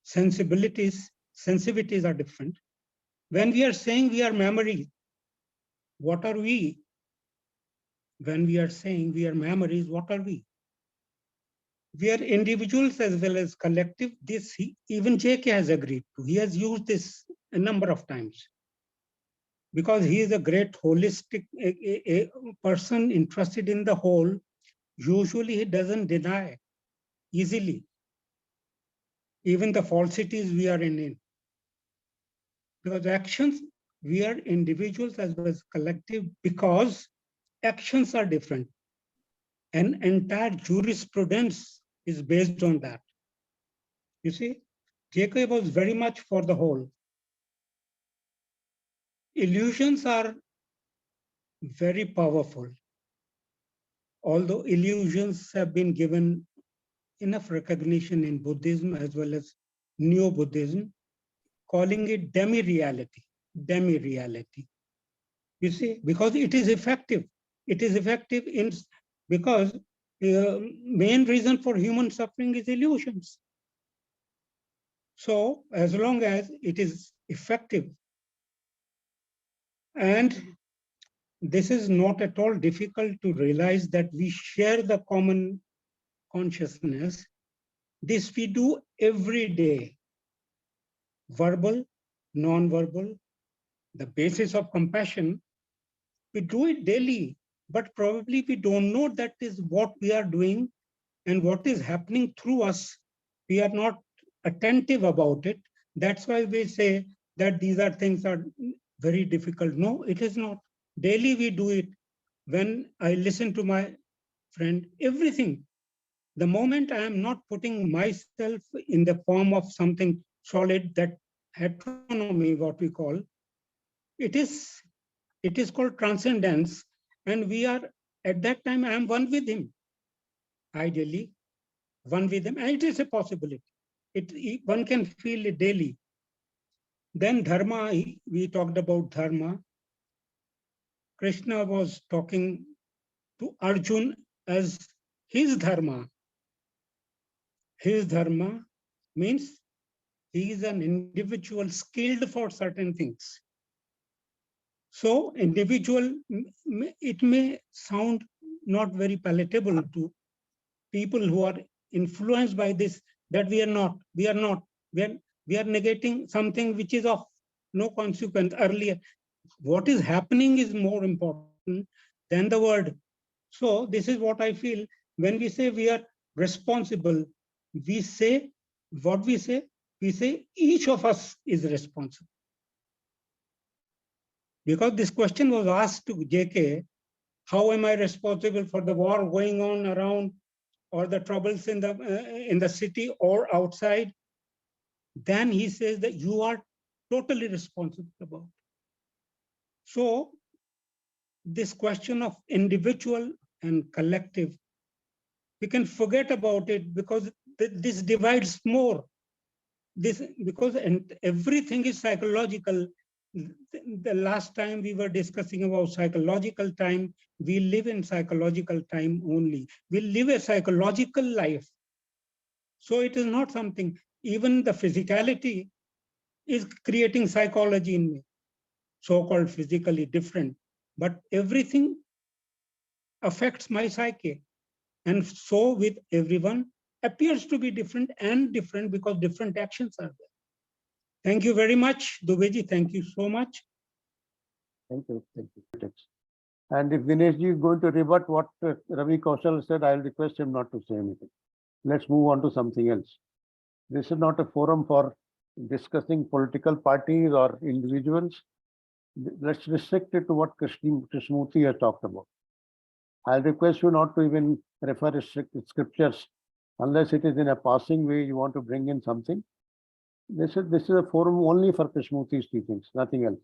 sensibilities, sensitivities are different. When we are saying we are memory, what are we? When we are saying we are memories, what are we? We are individuals as well as collective. This even JK has agreed to. He has used this a number of times because he is a great holistic a person interested in the whole. Usually he doesn't deny easily even the falsities we are in. Because actions, we are individuals as well as collective because actions are different. And entire jurisprudence is based on that. You see, JK was very much for the whole. Illusions are very powerful. Although illusions have been given enough recognition in Buddhism as well as Neo-Buddhism, calling it demi-reality, demi-reality. You see, because it is effective. It is effective in because the main reason for human suffering is illusions. So as long as it is effective, and this is not at all difficult to realize that we share the common consciousness. This we do every day, verbal, non-verbal, the basis of compassion, we do it daily, but probably we don't know that is what we are doing and what is happening through us, we are not attentive about it. That's why we say that these are things are very difficult. No, it is not. Daily we do it. When I listen to my friend, everything, the moment I am not putting myself in the form of something solid, that heteronomy, what we call, it is called transcendence. And we are, at that time, I am one with him. Ideally, one with him. And it is a possibility. One can feel it daily. Then dharma, we talked about dharma. Krishna was talking to Arjun as his dharma. His dharma means he is an individual skilled for certain things. So individual, it may sound not very palatable to people who are influenced by this, that we are negating something which is of no consequence earlier. What is happening is more important than the word. So this is what I feel when we say we are responsible. We say what we say each of us is responsible. Because this question was asked to JK, how am I responsible for the war going on around or the troubles in the city or outside? Then he says that you are totally responsible about it. So this question of individual and collective, we can forget about it because this divides more. Because everything is psychological. The last time we were discussing about psychological time, we live in psychological time only. We live a psychological life. So it is not something, even the physicality is creating psychology in me, so-called physically different. But everything affects my psyche. And so with everyone appears to be different because different actions are there. Thank you very much, Dubeyji. Thank you so much. Thank you. Thank you. And if Dineshji is going to rebut what Ravi Kaushal said, I'll request him not to say anything. Let's move on to something else. This is not a forum for discussing political parties or individuals. Let's restrict it to what Krishnamurti has talked about. I'll request you not to even refer restricted scriptures unless it is in a passing way you want to bring in something. This is a forum only for Krishnamurti's teachings, nothing else.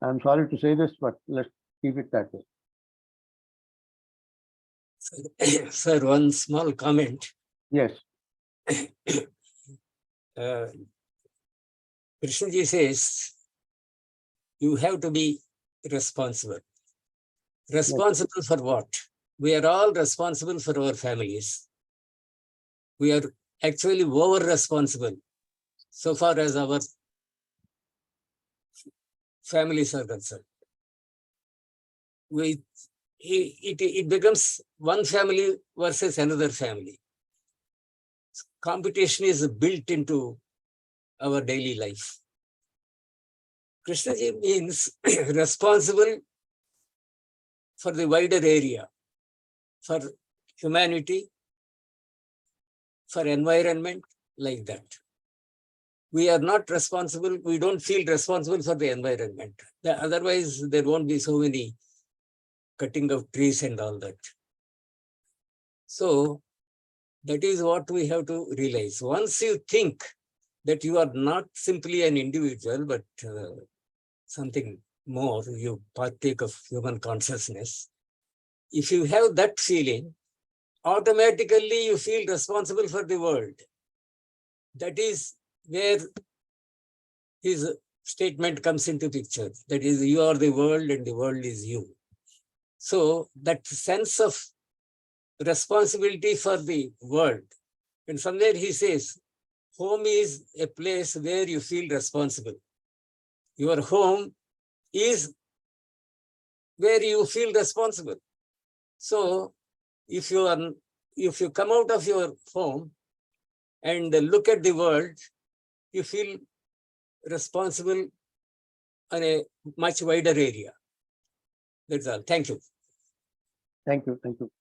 I'm sorry to say this, but let's keep it that way. Sir, one small comment. Yes. Krishnaji says, you have to be responsible. Responsible for what? We are all responsible for our families. We are actually over-responsible so far as our families are concerned. It becomes one family versus another family. Competition is built into our daily life. Krishnaji means responsible for the wider area, for humanity, for environment, like that. We are not responsible, we don't feel responsible for the environment. Otherwise, there won't be so many cutting of trees and all that. So that is what we have to realize. Once you think that you are not simply an individual, but something more, you partake of human consciousness. If you have that feeling, automatically you feel responsible for the world. That is where his statement comes into picture. That is, you are the world and the world is you. So that sense of responsibility for the world, and somewhere he says, home is a place where you feel responsible. Your home is where you feel responsible. So if you come out of your home and look at the world, you feel responsible on a much wider area. That's all. Thank you. Thank you. Thank you.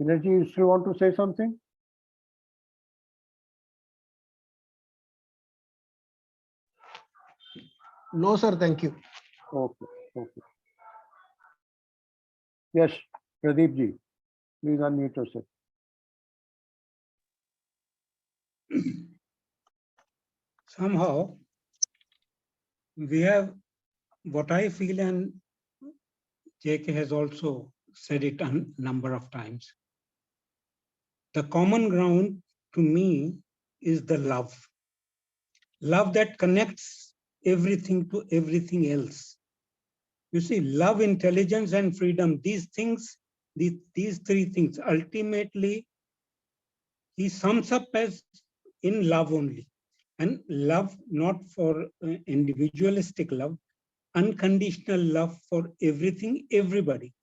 Dinesh, you still want to say something? No, sir. Thank you. Okay, okay. Yes, Pradeep ji, please unmute yourself. Somehow we have what I feel, and JK has also said it a number of times. The common ground to me is the love. Love that connects everything to everything else. You see, love, intelligence, and freedom, these things, these three things, ultimately, he sums up as in love only. And love not for individualistic love, unconditional love for everything, everybody.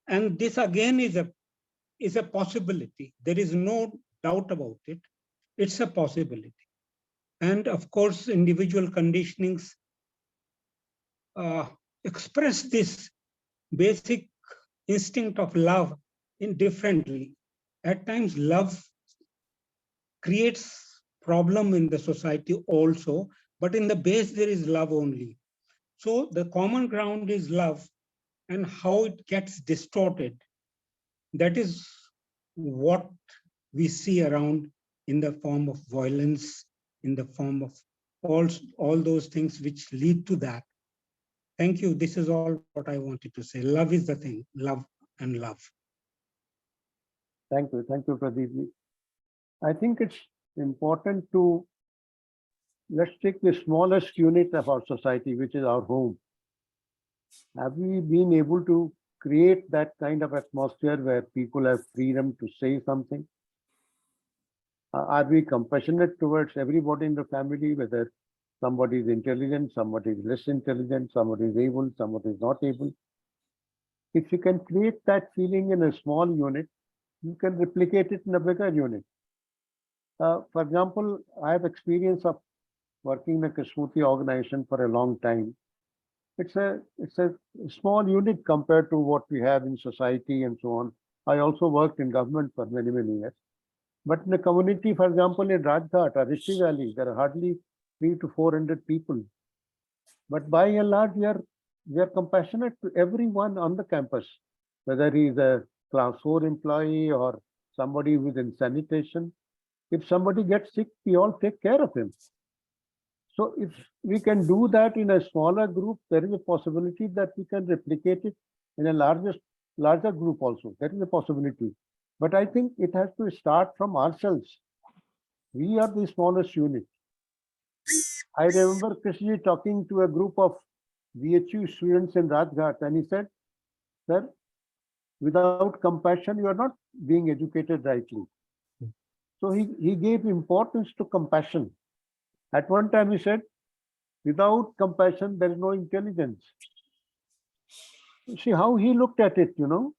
And this again is a possibility. There is no doubt about it. It's a possibility. And of course, individual conditionings express this basic instinct of love in differently. At times, love creates problem in the society also, but in the base there is love only. So the common ground is love, and how it gets distorted, that is what we see around in the form of violence, in the form of all those things which lead to that. Thank you. This is all what I wanted to say. Love is the thing, love and love. Thank you, Pradeep ji. I think it's important to, let's take the smallest unit of our society, which is our home. Have we been able to create that kind of atmosphere where people have freedom to say something? Are we compassionate towards everybody in the family, whether somebody is intelligent, somebody is less intelligent, somebody is able, somebody is not able? If you can create that feeling in a small unit, you can replicate it in a bigger unit. For example, I have experience of working in a Kashuti organization for a long time. It's a small unit compared to what we have in society and so on. I also worked in government for many, many years. But in the community, for example, in Rajghat or Rishi Valley, there are hardly 300 to 400 people. But by and large, we are compassionate to everyone on the campus, whether he is a class 4 employee or somebody who is in sanitation. If somebody gets sick, we all take care of him. So if we can do that in a smaller group, there is a possibility that we can replicate it in a larger group also. That is a possibility. But I think it has to start from ourselves. We are the smallest unit. I remember Krishnaji talking to a group of VHU students in Rajghat, and he said, sir, without compassion, you are not being educated rightly. So he gave importance to compassion. At one time he said, without compassion, there is no intelligence. See how he looked at it, So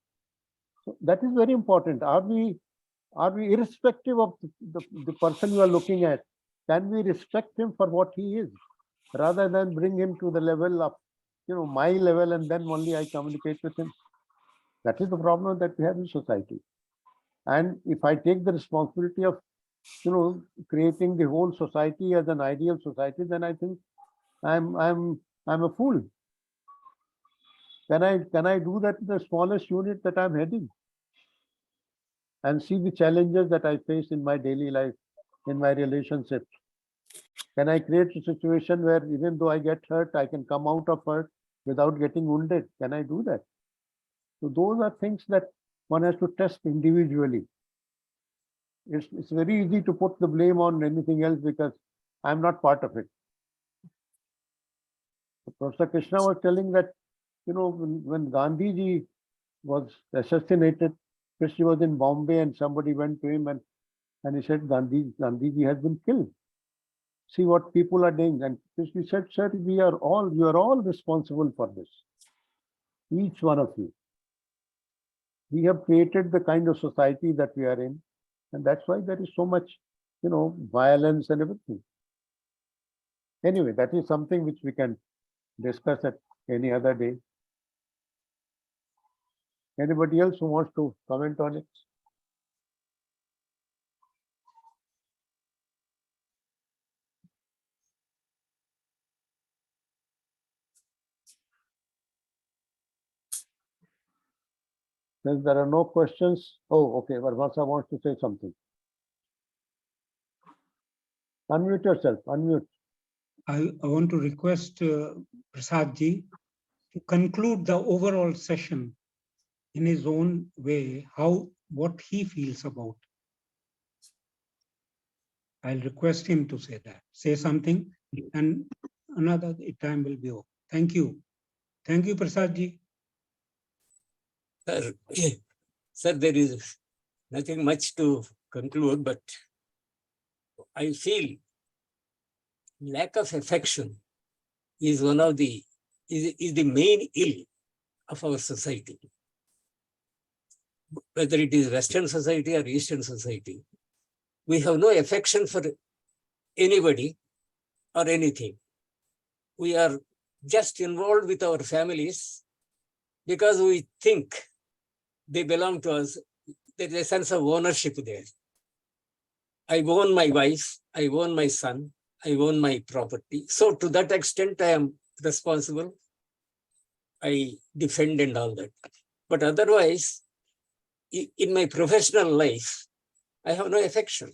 that is very important. Are we irrespective of the person you are looking at, can we respect him for what he is, rather than bring him to the level of, my level, and then only I communicate with him? That is the problem that we have in society. And if I take the responsibility of, creating the whole society as an ideal society, then I think I'm a fool. Can I do that in the smallest unit that I'm heading? And see the challenges that I face in my daily life, in my relationships. Can I create a situation where even though I get hurt, I can come out of hurt without getting wounded? Can I do that? So those are things that one has to test individually. It's very easy to put the blame on anything else because I'm not part of it. Professor Krishna was telling that, when Gandhi ji was assassinated, Krishna was in Bombay and somebody went to him and he said, Gandhi ji has been killed. See what people are doing. And Krishna said, sir, you are all responsible for this. Each one of you. We have created the kind of society that we are in. And that's why there is so much, violence and everything. Anyway, that is something which we can discuss at any other day. Anybody else who wants to comment on it? Since there are no questions, oh, okay, Varmasa wants to say something. Unmute yourself, unmute. I want to request Prasad ji to conclude the overall session in his own way, what he feels about. I'll request him to say something, and another time will be over. Thank you. Thank you, Prasad ji. Sir, sir, there is nothing much to conclude, but I feel lack of affection is one of the is the main ill of our society. Whether it is Western society or Eastern society, we have no affection for anybody or anything. We are just involved with our families because we think they belong to us. There is a sense of ownership there. I own my wife, I own my son, I own my property. So to that extent, I am responsible. I defend and all that. But otherwise, in my professional life, I have no affection.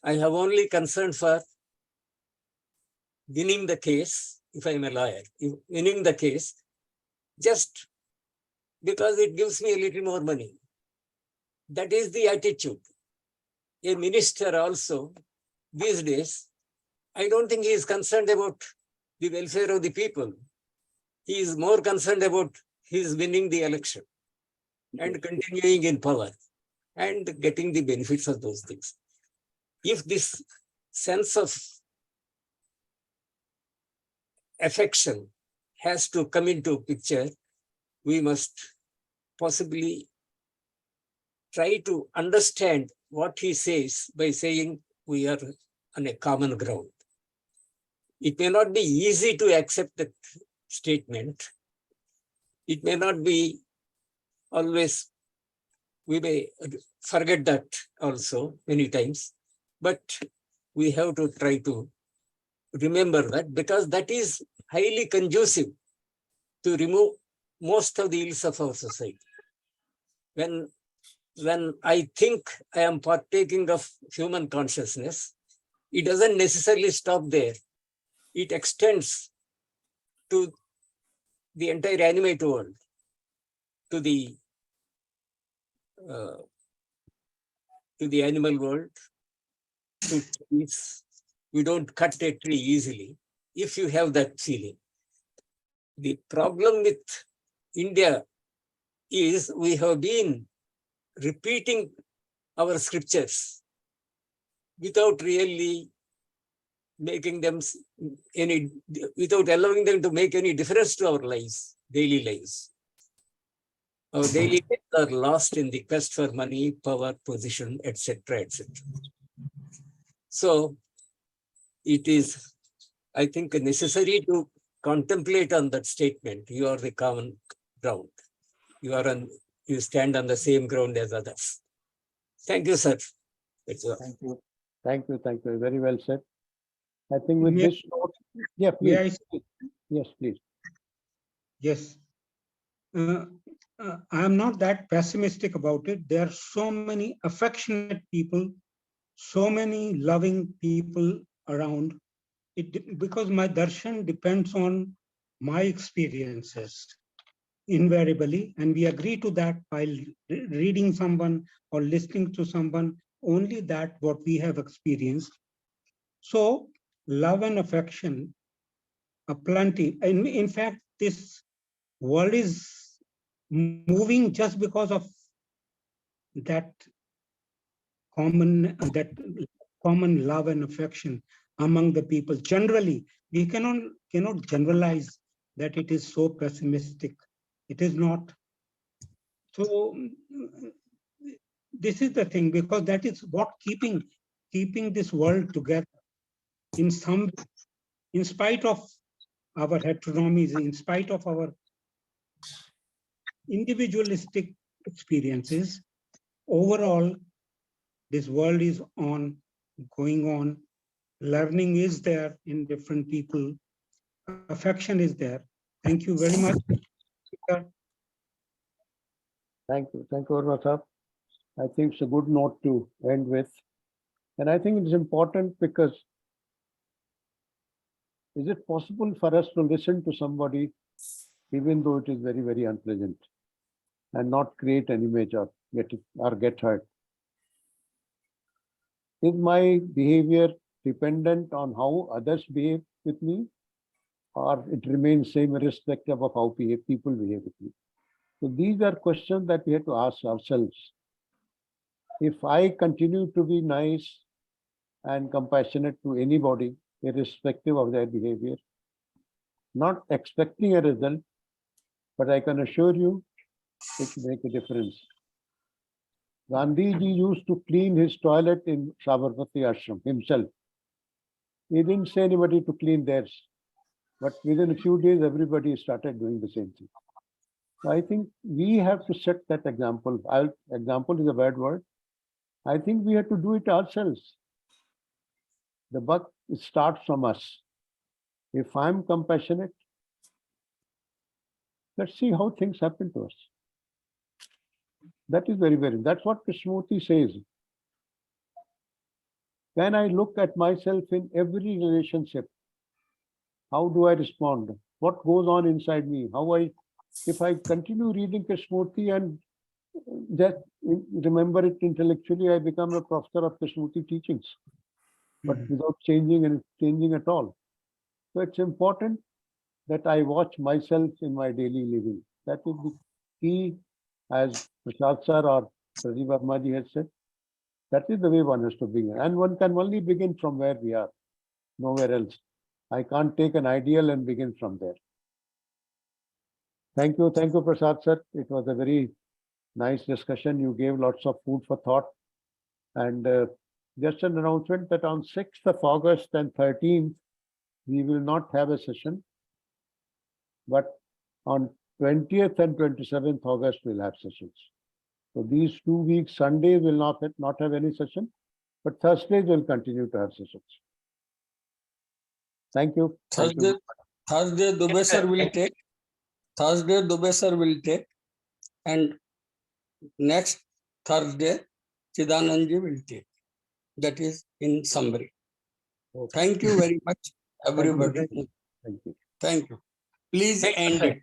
I have only concern for winning the case, if I am a lawyer, winning the case, just because it gives me a little more money. That is the attitude. A minister also, these days, I don't think he is concerned about the welfare of the people. He is more concerned about his winning the election and continuing in power and getting the benefits of those things. If this sense of affection has to come into picture, we must possibly try to understand what he says by saying we are on a common ground. It may not be easy to accept that statement. It may not be always, we may forget that also many times, but we have to try to remember that, because that is highly conducive to remove most of the ills of our society. When I think I am partaking of human consciousness, it doesn't necessarily stop there. It extends to the entire animate world, to the animal world, to trees. We don't cut a tree easily if you have that feeling. The problem with India is we have been repeating our scriptures without really making them without allowing them to make any difference to our lives, daily lives. Our daily lives are lost in the quest for money, power, position, etc., etc. So it is, I think, necessary to contemplate on that statement. You are the common ground. You stand on the same ground as others. Thank you, sir. Thank you. Thank you. Thank you. Very well said. I think with this note, yeah, please. Yes, please. Yes. I am not that pessimistic about it. There are so many affectionate people, so many loving people around. Because my darshan depends on my experiences invariably, and we agree to that while reading someone or listening to someone, only that what we have experienced. So love and affection are plenty. In fact, this world is moving just because of that common love and affection among the people. Generally, we cannot generalize that it is so pessimistic. It is not. So this is the thing, because that is what keeping this world together in spite of our heteronomies, in spite of our individualistic experiences. Overall, this world is going on. Learning is there in different people. Affection is there. Thank you very much. Thank you. Thank you, Verma sir. I think it's a good note to end with. And I think it's important because is it possible for us to listen to somebody even though it is very, very unpleasant and not create an image or get hurt? Is my behavior dependent on how others behave with me, or it remains same irrespective of how people behave with me? So these are questions that we have to ask ourselves. If I continue to be nice and compassionate to anybody, irrespective of their behavior, not expecting a result, but I can assure you it will make a difference. Gandhi ji used to clean his toilet in Sabarmati ashram himself. He didn't say anybody to clean theirs, but within a few days, everybody started doing the same thing. So I think we have to set that example. Example is a bad word. I think we have to do it ourselves. The buck starts from us. If I'm compassionate, let's see how things happen to us. That is very, very, that's what Krishnamurti says. When I look at myself in every relationship, how do I respond? What goes on inside me? If I continue reading Krishnamurti and just remember it intellectually, I become a professor of Krishnamurti teachings, but without changing at all. So it's important that I watch myself in my daily living. That is the key, as Prasad sir or Pradeep Verma ji has said. That is the way one has to begin. And one can only begin from where we are, nowhere else. I can't take an ideal and begin from there. Thank you, Prasad sir. It was a very nice discussion. You gave lots of food for thought. And just an announcement that on 6th of August and 13th, we will not have a session. But on 20th and 27th August, we'll have sessions. So these 2 weeks, Sunday will not have any session, but Thursdays will continue to have sessions. Thank you. Thursday Dubey sir will take. Thursday Dubey sir will take. And next Thursday, Chidanandji will take. That is in summary. Thank you very much, everybody. Thank you. Thank you. Please end it.